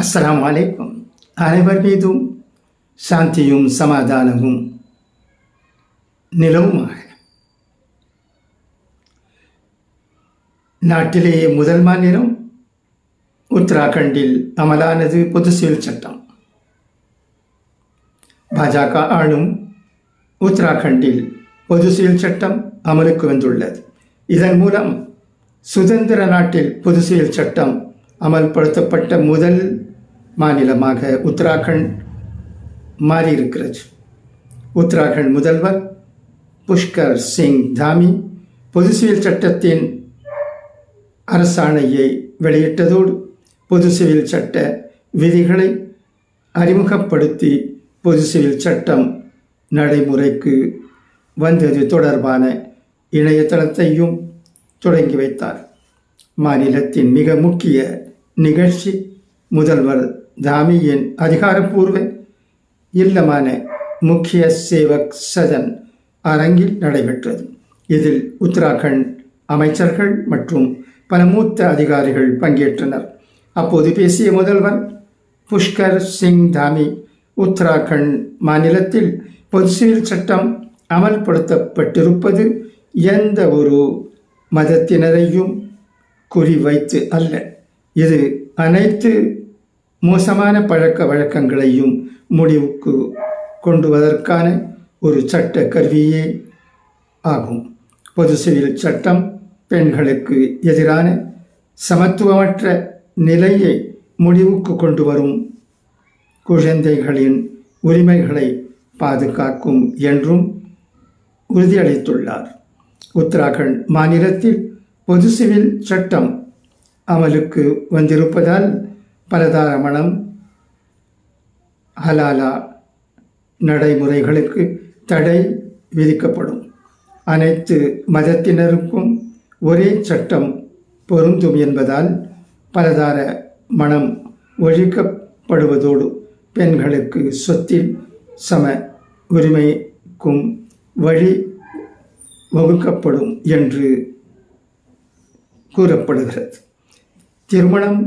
அஸ்ஸலாமு அலைக்கும். அனைவர் மீதும் சாந்தியும் சமாதானமும் நிலவுமாக. நாட்டிலேயே முதல் மாநிலம் உத்தராகண்டில் அமலானது பொது சிவில் சட்டம். பாஜக ஆளும் உத்தராகண்டில் பொது சிவில் சட்டம் அமலுக்கு வந்துள்ளது. இதன் மூலம் சுதந்திர நாட்டில் பொது சிவில் சட்டம் அமல்படுத்தப்பட்ட முதல் மாநிலமாக உத்தராகண்ட் மாறியிருக்கிறது. உத்தராகண்ட் முதல்வர் புஷ்கர் சிங் தாமி பொது சிவில் சட்டத்தின் அரசாணையை வெளியிட்டதோடு பொது சிவில் சட்ட விதிகளை அறிமுகப்படுத்தி பொது சிவில் சட்டம் நடைமுறைக்கு வந்தது தொடர்பான இணையதளத்தையும் தொடங்கி வைத்தார். மாநிலத்தின் மிக முக்கிய நிகழ்ச்சி முதல்வர் தாமியின் அதிகாரப்பூர்வ இல்லமான முக்கிய சேவக் சதன் அரங்கில் நடைபெற்றது. இதில் உத்தராகண்ட் அமைச்சர்கள் மற்றும் பல மூத்த அதிகாரிகள் பங்கேற்றனர். அப்போது பேசிய முதல்வர் புஷ்கர் சிங் தாமி உத்தராகண்ட் மாநிலத்தில் பொது சிவில் சட்டம் அமல்படுத்தப்பட்டிருப்பது எந்த ஒரு மதத்தினரையும் குறிவைத்து அல்ல. இது அனைத்து மோசமான பழக்க வழக்கங்களையும் முடிவுக்கு கொண்டுவதற்கான ஒரு சட்ட கருவியே ஆகும். பொது சிவில் சட்டம் பெண்களுக்கு எதிரான சமத்துவமற்ற நிலையை முடிவுக்கு கொண்டு வரும், குழந்தைகளின் உரிமைகளை பாதுகாக்கும் என்றும் உறுதியளித்துள்ளார். உத்தராகண்ட் மாநிலத்தில் பொது சிவில் சட்டம் அமலுக்கு வந்திருப்பதால் பலதார மணம், ஹலாலா நடைமுறைகளுக்கு தடை விதிக்கப்படும். அனைத்து மதத்தினருக்கும் ஒரே சட்டம் பொருந்தும் என்பதால் பலதார மணம் ஒழிக்கப்படுவதோடு பெண்களுக்கு சொத்தில் சம உரிமைக்கும் வழி வகுக்கப்படும் என்று கூறப்படுகிறது. திருமணம்,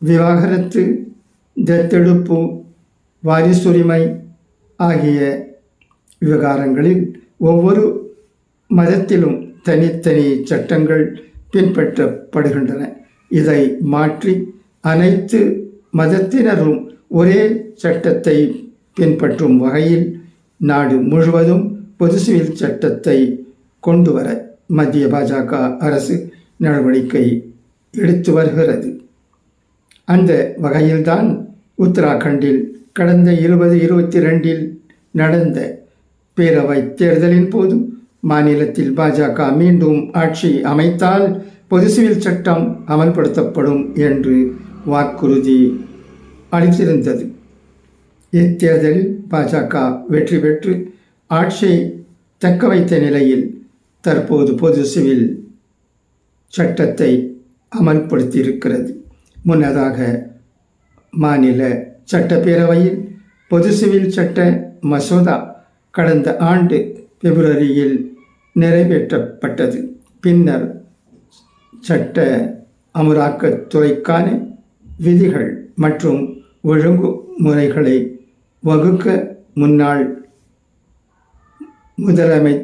விவாகரத்து, தத்தெடுப்பு, வாரிசுரிமை ஆகிய விவகாரங்களில் ஒவ்வொரு மதத்திலும் தனித்தனி சட்டங்கள் பின்பற்றப்படுகின்றன. இதை மாற்றி அனைத்து மதத்தினரும் ஒரே சட்டத்தை பின்பற்றும் வகையில் நாடு முழுவதும் பொது சிவில் சட்டத்தை கொண்டு வர மத்திய பாஜக அரசு நடவடிக்கை எடுத்து வருகிறது. அந்த வகையில்தான் உத்தராகண்டில் கடந்த 2022 நடந்த பேரவை தேர்தலின் போது மாநிலத்தில் பாஜக மீண்டும் ஆட்சி அமைத்தால் பொது சிவில் சட்டம் அமல்படுத்தப்படும் என்று வாக்குறுதி அளித்திருந்தது. இத்தேர்தலில் பாஜக வெற்றி பெற்று ஆட்சியை தக்க வைத்த நிலையில் தற்போது பொது சிவில் சட்டத்தை அமல்படுத்தியிருக்கிறது. முன்னதாக மாநில சட்டப்பேரவையில் பொது சிவில் சட்ட மசோதா கடந்த ஆண்டு பிப்ரவரியில் நிறைவேற்றப்பட்டது. பின்னர் சட்ட அமலாக்கத்துறைக்கான விதிகள் மற்றும் ஒழுங்குமுறைகளை வகுக்க முன்னாள் முதலமை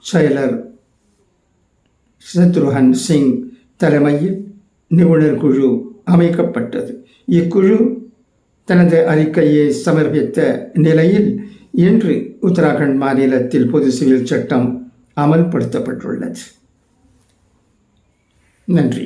செயலர் சத்ருஹன் சிங் தலைமையில் நிபுணர் குழு அமைக்கப்பட்டது. இக்குழு தனது அறிக்கையை சமர்ப்பித்த நிலையில் இன்று உத்தராகண்ட் மாநிலத்தில் பொது சிவில் சட்டம் அமல்படுத்தப்பட்டுள்ளது. நன்றி.